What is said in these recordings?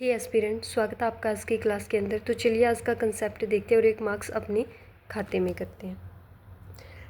हे aspirant, स्वागत है आपका आज की क्लास के अंदर। तो चलिए आज का कंसेप्ट देखते हैं और एक मार्क्स अपने खाते में करते हैं।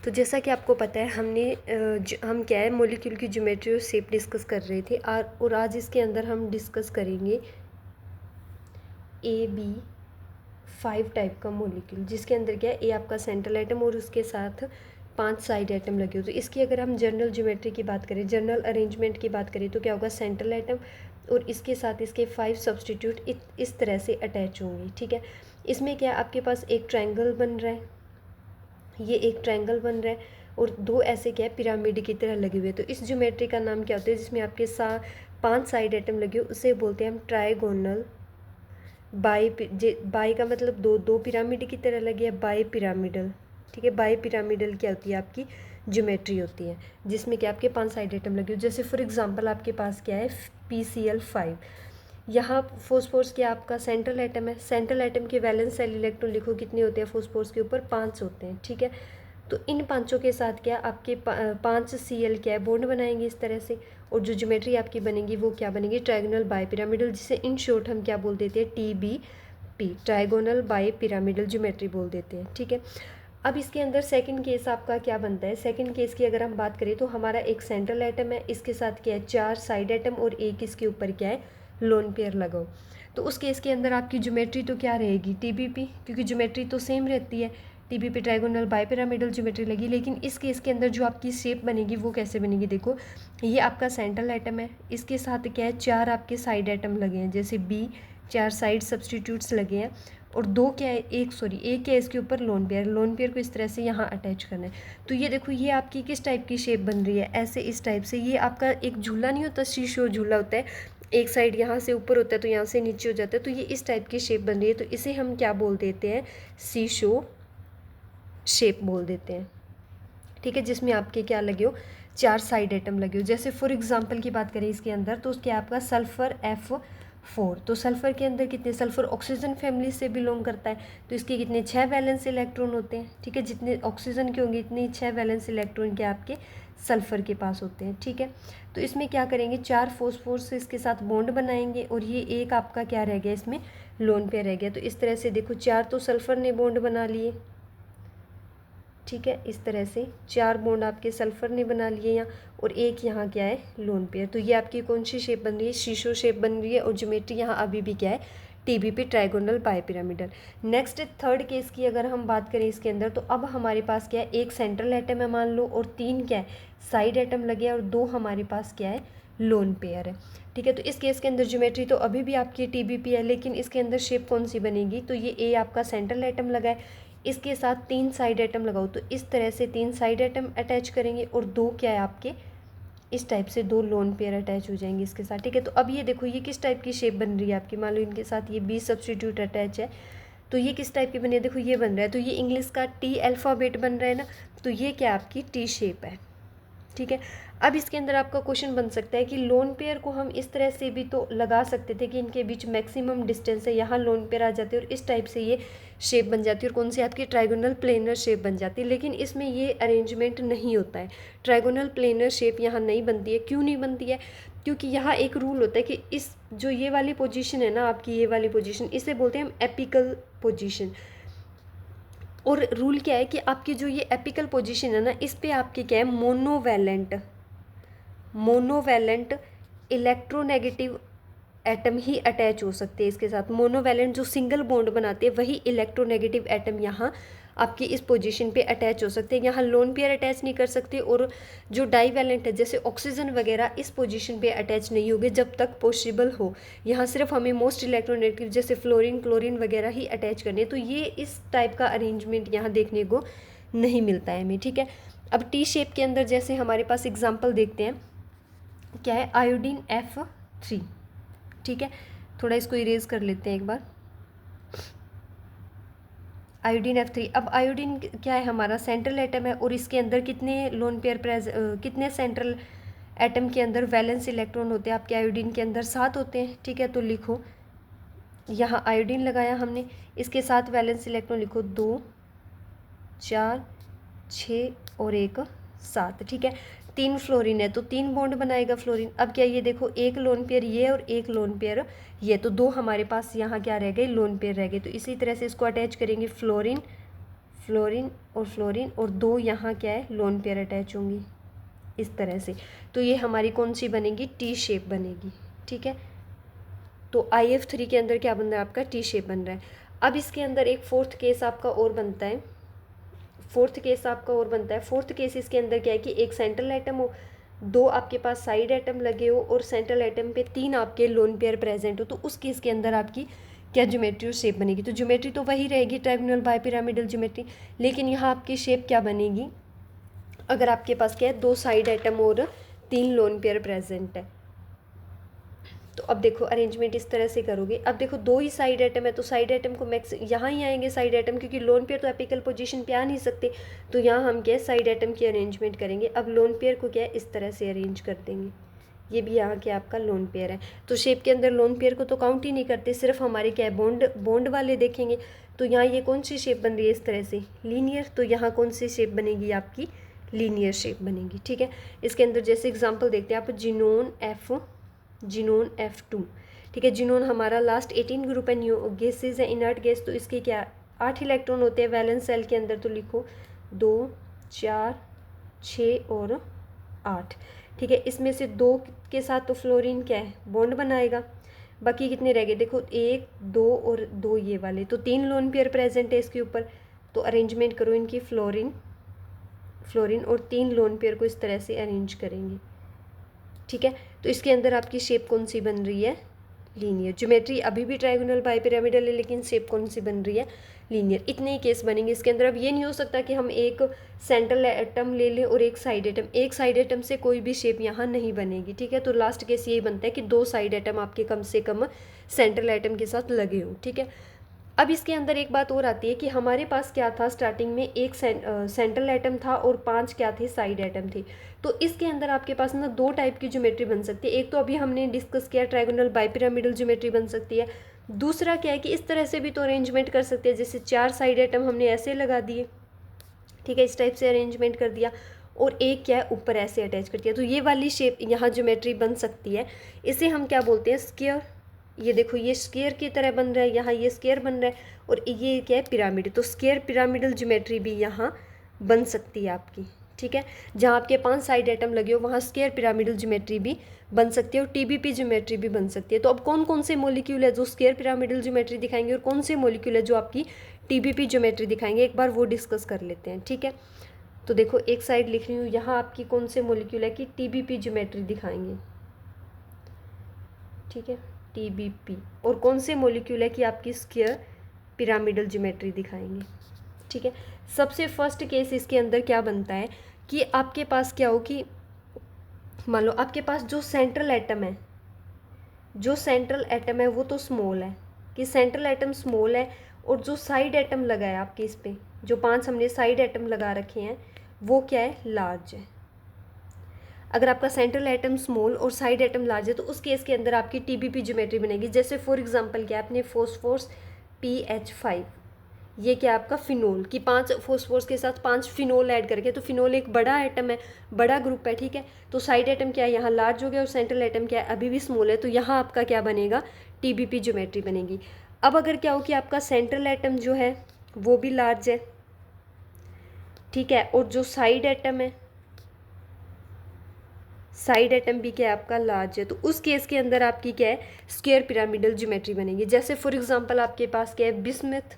तो जैसा कि आपको पता है हम क्या है मॉलिक्यूल की ज्योमेट्री और शेप डिस्कस कर रहे थे और आज इसके अंदर हम डिस्कस करेंगे AB5 टाइप का मॉलिक्यूल, जिसके अंदर क्या है ए आपका सेंट्रल एटम और उसके साथ 5 साइड एटम लगे हो। तो इसकी अगर हम जनरल ज्योमेट्री की बात करें, जनरल अरेंजमेंट की बात करें, तो क्या होगा, सेंट्रल एटम और इसके साथ इसके 5 सब्सटीट्यूट इस तरह से अटैच होंगे। ठीक है, इसमें क्या आपके पास एक ट्रायंगल बन रहा है, ये एक ट्रायंगल बन रहा है और दो ऐसे क्या है पिरामिड की तरह लगे हुए। तो इस ज्योमेट्री का नाम क्या होता है, जिसमें आपके 5 साइड एटम लगे हो, उसे बोलते हैं हम ट्राइगोनल बाई का मतलब दो पिरामिड की तरह लगे है, बाई पिरामिडल। ठीक है, बाई पिरामिडल क्या होती है, आपकी ज्योमेट्री होती है जिसमें क्या आपके 5 साइड एटम लगे हो। जैसे फॉर एग्जांपल आपके पास क्या है PCl5, यहाँ फोस्फोरस क्या आपका सेंट्रल एटम है। सेंट्रल एटम के वैलेंस सेल इलेक्ट्रॉन लिखो कितने होते हैं फोस्फोरस के ऊपर, 5 होते हैं। ठीक है, तो इन पांचों के साथ क्या आपके 5 Cl क्या है बॉन्ड बनाएंगे इस तरह से, और जो ज्योमेट्री आपकी बनेगी वो क्या बनेगी, ट्रायगोनल बाई पिरामिडल, जिसे इन शॉर्ट हम क्या बोल देते हैं, TBP, trigonal bi pyramidal geometry बोल देते हैं। ठीक है, अब इसके अंदर सेकंड केस आपका क्या बनता है, सेकंड केस की अगर हम बात करें तो हमारा एक सेंट्रल एटम है, इसके साथ क्या है 4 साइड एटम और एक इसके ऊपर क्या है लोन पेयर लगाओ। तो उस केस के अंदर आपकी ज्योमेट्री तो क्या रहेगी, TBP, क्योंकि ज्योमेट्री तो सेम रहती है, TBP trigonal bi pyramidal geometry लगी। लेकिन इस केस के अंदर जो आपकी शेप बनेगी वो कैसे बनेगी, देखो ये आपका सेंट्रल एटम है, इसके साथ क्या है 4 आपके साइड एटम लगे हैं, जैसे B, 4 साइड सब्सटीट्यूट्स लगे हैं और दो क्या है एक क्या है इसके ऊपर लोन पेयर को इस तरह से यहाँ अटैच करना है। तो ये देखो ये आपकी किस टाइप की शेप बन रही है, ऐसे इस टाइप से। ये आपका एक झूला नहीं होता, शीशो झूला होता है, एक साइड यहाँ से ऊपर होता है तो यहाँ से नीचे हो जाता है, तो ये इस टाइप की शेप बन रही है। तो इसे हम क्या बोल देते हैं, शीशो शेप बोल देते हैं। ठीक है, जिसमें आपके क्या लगे हो 4 साइड एटम लगे हो। जैसे फॉर एग्जांपल की बात करें इसके अंदर, तो क्या आपका सल्फर F4, तो सल्फर के अंदर कितने, सल्फर ऑक्सीजन फैमिली से बिलोंग करता है, तो इसके कितने 6 वैलेंस इलेक्ट्रॉन होते हैं। ठीक है, जितने ऑक्सीजन के होंगे इतने 6 वैलेंस इलेक्ट्रॉन के आपके सल्फर के पास होते हैं। ठीक है, तो इसमें क्या करेंगे, 4 फोस्फोरस इसके साथ बॉन्ड बनाएंगे और ये एक आपका क्या रह गया, इसमें लोन पेयर रह गया। तो इस तरह से देखो 4 तो सल्फर ने बॉन्ड बना लिए। ठीक है, इस तरह से 4 बॉन्ड आपके सल्फर ने बना लिए यहाँ, और एक यहाँ क्या है लोन पेयर। तो ये आपकी कौन सी शेप बन रही है, शीशो शेप बन रही है, और ज्योमेट्री यहाँ अभी भी क्या है TBP trigonal bi pyramidal. Next third case की अगर हम बात करें इसके अंदर, तो अब हमारे पास क्या है एक सेंट्रल एटम है मान लो, और 3 क्या है साइड एटम लगे हैं, और 2 हमारे पास क्या है लोन पेयर है। ठीक है, तो इस केस के अंदर ज्योमेट्री तो अभी भी आपकी TBP है, लेकिन इसके अंदर शेप कौन सी बनेगी, तो ये A आपका सेंट्रल एटम लगा है, इसके साथ 3 साइड एटम लगाओ, तो इस तरह से 3 साइड एटम अटैच करेंगे और 2 क्या है आपके इस टाइप से 2 लोन पेयर अटैच हो जाएंगे इसके साथ। ठीक है, तो अब ये देखो ये किस टाइप की शेप बन रही है आपकी, मान लो इनके साथ ये B सब्सटीट्यूट अटैच है, तो ये किस टाइप की बनी है, देखो ये बन रहा है, तो ये इंग्लिश का T अल्फ़ाबेट बन रहा है ना, तो ये क्या आपकी T शेप है। ठीक है, अब इसके अंदर आपका क्वेश्चन बन सकता है कि लोन पेयर को हम इस तरह से भी तो लगा सकते थे कि इनके बीच मैक्सिमम डिस्टेंस है, यहाँ लोन पेयर आ जाते हैं और इस टाइप से ये शेप बन जाती है, और कौन सी आपकी ट्रायगोनल प्लेनर शेप बन जाती है। लेकिन इसमें ये अरेंजमेंट नहीं होता है, ट्रायगोनल प्लेनर शेप यहाँ नहीं बनती है। क्यों नहीं बनती है, क्योंकि यहाँ एक रूल होता है कि इस जो ये वाली पोजीशन है ना आपकी, ये वाली पोजीशन, इसे बोलते हैं हम एपिकल पोजीशन। और रूल क्या है कि आपकी जो ये एपिकल पोजीशन है ना, इस पे आपके क्या है मोनोवैलेंट इलेक्ट्रोनेगेटिव एटम ही अटैच हो सकते हैं इसके साथ। मोनोवैलेंट जो सिंगल बॉन्ड बनाते हैं वही इलेक्ट्रोनेगेटिव एटम यहाँ आपकी इस पोजीशन पे अटैच हो सकते हैं, यहाँ लोन पेयर अटैच नहीं कर सकते। और जो डाईवैलेंट है जैसे ऑक्सीजन वगैरह इस पोजीशन पे अटैच नहीं होंगे जब तक पॉसिबल हो, यहाँ सिर्फ हमें मोस्ट इलेक्ट्रोनेगेटिव जैसे फ्लोरीन क्लोरीन वगैरह ही अटैच करने, तो ये इस टाइप का अरेंजमेंट यहाँ देखने को नहीं मिलता है हमें। ठीक है, अब T शेप के अंदर जैसे हमारे पास एग्जाम्पल देखते हैं, क्या है आयोडीन F3। ठीक है, थोड़ा इसको इरेज कर लेते हैं एक बार, आयोडीन F3। अब आयोडीन क्या है हमारा सेंट्रल एटम है, और इसके अंदर कितने लोन पेयर कितने सेंट्रल एटम के अंदर वैलेंस इलेक्ट्रॉन होते हैं आपके आयोडीन के अंदर, 7 होते हैं। ठीक है, तो लिखो यहाँ आयोडीन लगाया हमने, इसके साथ वैलेंस इलेक्ट्रॉन लिखो 2 4 6 और 1 7। ठीक है, 3 फ्लोरीन है तो 3 बॉन्ड बनाएगा फ्लोरीन। अब क्या ये देखो, एक लोन पेयर ये और एक लोन पेयर ये, तो 2 हमारे पास यहाँ क्या रह गए, लोन पेयर रह गए। तो इसी तरह से इसको अटैच करेंगे, फ्लोरीन फ्लोरीन और फ्लोरीन, और 2 यहाँ क्या है, लोन पेयर अटैच होंगी इस तरह से। तो ये हमारी कौन सी बनेगी, टी शेप बनेगी। ठीक है, तो IF3 के अंदर क्या बन रहा है आपका, टी शेप बन रहा है। अब इसके अंदर एक फोर्थ केस आपका और बनता है, फोर्थ केस इसके अंदर क्या है कि एक सेंट्रल एटम हो, 2 आपके पास साइड एटम लगे हो, और सेंट्रल एटम पे 3 आपके लोन पेयर प्रेजेंट हो। तो उस केस के अंदर आपकी क्या ज्योमेट्री और शेप बनेगी, तो ज्योमेट्री तो वही रहेगी, ट्रायंगुलर बायपिरामिडल ज्योमेट्री, लेकिन यहाँ आपकी शेप क्या बनेगी, अगर आपके पास क्या है, 2 साइड एटम और 3 लोन पेयर प्रेजेंट है। तो अब देखो अरेंजमेंट इस तरह से करोगे। अब देखो 2 ही साइड एटम है, तो साइड एटम को मैक्स यहाँ ही आएंगे साइड एटम, क्योंकि लोन पेयर तो एपिकल पोजीशन पे आ नहीं सकते, तो यहाँ हम क्या है, साइड एटम की अरेंजमेंट करेंगे। अब लोन पेयर को क्या है, इस तरह से अरेंज कर देंगे। ये भी यहाँ क्या आपका लोन पेयर है। तो शेप के अंदर लोन पेयर को तो काउंट ही नहीं करते, सिर्फ हमारे क्या है, बॉन्ड वाले देखेंगे। तो यहाँ ये कौन सी शेप बन रही है, इस तरह से लीनियर। तो यहाँ कौन सी शेप बनेगी आपकी, लीनियर शेप बनेगी। ठीक है, इसके अंदर जैसे एग्जाम्पल देखते हैं आप, जिनोन F2। ठीक है, जिनोन हमारा लास्ट 18 ग्रुप है, न्यू गैसेज है, इनर्ट गैस, तो इसके क्या 8 इलेक्ट्रॉन होते हैं वैलेंस सेल के अंदर। तो लिखो 2 4 6 और 8। ठीक है, इसमें से 2 के साथ तो फ्लोरीन क्या है, बॉन्ड बनाएगा। बाकी कितने रह गए, देखो 1 2 और 2 ये वाले, तो 3 लोन पेयर प्रेजेंट है इसके ऊपर। तो अरेंजमेंट करो इनकी, फ्लोरीन और 3 लोन पेयर को इस तरह से अरेंज करेंगे। ठीक है, तो इसके अंदर आपकी शेप कौन सी बन रही है, लीनियर। ज्योमेट्री अभी भी ट्रायंगुलर बायपिरामिडल है, लेकिन शेप कौन सी बन रही है, लीनियर। इतने ही केस बनेंगे इसके अंदर। अब ये नहीं हो सकता कि हम एक सेंट्रल एटम ले लें और एक साइड एटम से कोई भी शेप यहाँ नहीं बनेगी। ठीक है, तो लास्ट केस यही बनता है कि 2 साइड एटम आपके कम से कम सेंट्रल एटम के साथ लगे हों। ठीक है, अब इसके अंदर एक बात और आती है कि हमारे पास क्या था, स्टार्टिंग में एक सेंट्रल एटम था और 5 क्या थे, साइड एटम थे। तो इसके अंदर आपके पास ना 2 टाइप की ज्योमेट्री बन सकती है। एक तो अभी हमने डिस्कस किया, ट्रायंगुलर बायपिरामिडल ज्योमेट्री बन सकती है। दूसरा क्या है कि इस तरह से भी तो अरेंजमेंट कर सकते हैं, जैसे 4 साइड एटम हमने ऐसे लगा दिए। ठीक है, इस टाइप से अरेंजमेंट कर दिया, और एक क्या है, ऊपर ऐसे अटैच कर दिया। तो ये वाली शेप यहाँ ज्योमेट्री बन सकती है। इसे हम क्या बोलते हैं, स्क्वायर। ये देखो ये स्क्वायर की तरह बन रहा है, यहाँ ये स्क्वायर बन रहा है, और ये क्या है, पिरामिड। तो स्क्वायर पिरामिडल ज्योमेट्री भी यहाँ बन सकती है आपकी। ठीक है, जहाँ आपके 5 साइड एटम लगे हो वहाँ स्क्वायर पिरामिडल ज्योमेट्री भी बन सकती है, और TBP ज्योमेट्री भी बन सकती है। तो अब कौन कौन से मॉलिक्यूल है जो स्क्वायर पिरामिडल ज्योमेट्री दिखाएंगे, और कौन से मॉलिक्यूल है जो आपकी TBP ज्योमेट्री दिखाएंगे, एक बार वो डिस्कस कर लेते हैं। ठीक है, तो देखो एक साइड लिख रही हूँ, यहाँ आपकी कौन से मॉलिक्यूल है कि TBP ज्योमेट्री दिखाएंगे। ठीक है, TBP, और कौन से मॉलिक्यूल है कि आपकी स्क्वायर पिरामिडल ज्योमेट्री दिखाएंगे। ठीक है, सबसे फर्स्ट केस इसके अंदर क्या बनता है कि आपके पास क्या हो कि मान लो आपके पास जो सेंट्रल एटम है वो तो स्मॉल है, कि सेंट्रल एटम स्मॉल है, और जो साइड एटम लगा है आपके इस पे, जो 5 हमने साइड एटम लगा रखे हैं वो क्या है, लार्ज है। अगर आपका सेंट्रल एटम स्मॉल और साइड एटम लार्ज है, तो उस केस के अंदर आपकी TBP ज्योमेट्री बनेगी। जैसे फॉर एग्जांपल क्या, आपने फॉस्फोरस PH5, ये क्या आपका फिनोल, कि 5 फॉस्फोरस के साथ 5 फिनोल ऐड करके, तो फिनोल एक बड़ा एटम है, बड़ा ग्रुप है। ठीक है, तो साइड एटम क्या है, यहाँ लार्ज हो गया, और सेंट्रल एटम क्या है, अभी भी स्मॉल है, तो यहाँ आपका क्या बनेगा, TBP ज्योमेट्री बनेगी। अब अगर क्या हो कि आपका सेंट्रल एटम जो है वो भी लार्ज है, ठीक है, और जो साइड एटम भी क्या है आपका, लार्ज है, तो उस केस के अंदर आपकी क्या है, स्क्वायर पिरामिडल ज्योमेट्री बनेगी। जैसे फॉर एग्जांपल आपके पास क्या है, बिस्मथ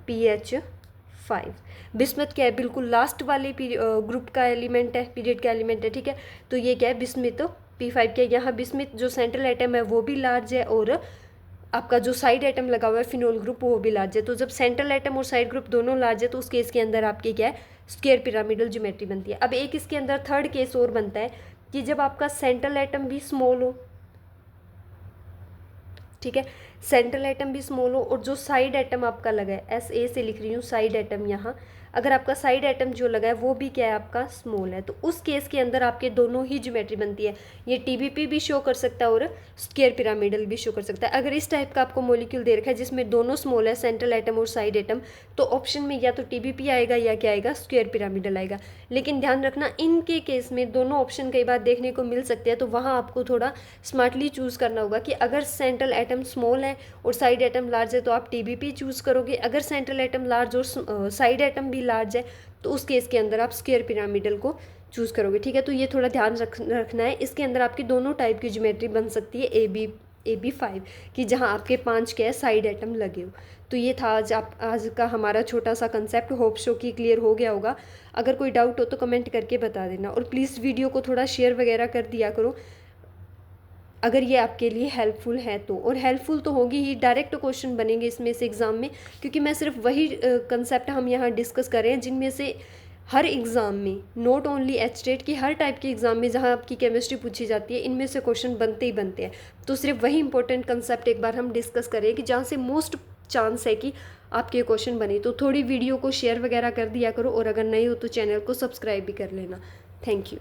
PH5। बिस्मथ क्या है, बिल्कुल लास्ट वाले ग्रुप का एलिमेंट है, पीरियड का एलिमेंट है। ठीक है, तो ये क्या है, बिस्मथ P5 क्या है, यहाँ बिस्मथ जो सेंट्रल एटम है वो भी लार्ज है, और आपका जो साइड एटम लगा हुआ है फिनोल ग्रुप वो भी लार्ज है। तो जब सेंट्रल एटम और साइड ग्रुप दोनों लार्ज है, तो उस केस के अंदर आपकी क्या है, स्क्वायर पिरामिडल ज्योमेट्री बनती है। अब एक इसके अंदर थर्ड केस और बनता है कि जब आपका सेंट्रल एटम भी स्मॉल हो, ठीक है, सेंट्रल एटम भी स्मॉल हो, और जो साइड एटम आपका लगा है, SA से लिख रही हूँ साइड एटम यहाँ, अगर आपका साइड एटम जो लगा है वो भी क्या है, आपका स्मॉल है, तो उस केस के अंदर आपके दोनों ही ज्योमेट्री बनती है। ये टीबीपी भी शो कर सकता है और स्क्वायर पिरामिडल भी शो कर सकता है। अगर इस टाइप का आपको मॉलिक्यूल दे रखा है जिसमें दोनों स्मॉल है, सेंट्रल एटम और साइड एटम, तो ऑप्शन में या तो टीबीपी आएगा या क्या आएगा, स्क्वायर पिरामिडल आएगा। लेकिन ध्यान रखना, इनके केस में दोनों ऑप्शन कई बार देखने को मिल सकते हैं, तो वहाँ आपको थोड़ा स्मार्टली चूज़ करना होगा कि अगर सेंट्रल एटम स्मॉल है और साइड एटम लार्ज है तो आप टीबीपी चूज़ करोगे। अगर सेंट्रल एटम लार्ज और साइड एटम भी लार्ज है तो उस केस के अंदर आप स्क्वायर पिरामिडल को चूज़ करोगे। ठीक है, तो ये थोड़ा ध्यान रखना है। इसके अंदर आपकी दोनों टाइप की ज्योमेट्री बन सकती है, AB5 कि जहाँ आपके 5 क्या है साइड एटम लगे हो। तो ये था आज का हमारा छोटा सा कंसेप्ट। होप शो की क्लियर हो गया होगा। अगर कोई डाउट हो तो कमेंट करके बता देना, और प्लीज़ वीडियो को थोड़ा शेयर वगैरह कर दिया करो अगर ये आपके लिए हेल्पफुल है तो। और हेल्पफुल तो होगी ही, डायरेक्ट क्वेश्चन बनेंगे इसमें से एग्ज़ाम में, क्योंकि मैं सिर्फ वही कंसेप्ट हम यहाँ डिस्कस कर रहे हैं जिनमें से हर एग्ज़ाम में, नॉट ओनली एचटेट की, हर टाइप के एग्ज़ाम में जहाँ आपकी केमिस्ट्री पूछी जाती है इनमें से क्वेश्चन बनते ही बनते हैं। तो सिर्फ वही इंपॉर्टेंट कंसेप्ट एक बार हम डिस्कस करें कि जहाँ से मोस्ट चांस है कि आपके क्वेश्चन बने। तो थोड़ी वीडियो को शेयर वगैरह कर दिया करो, और अगर नहीं हो तो चैनल को सब्सक्राइब भी कर लेना। Thank you.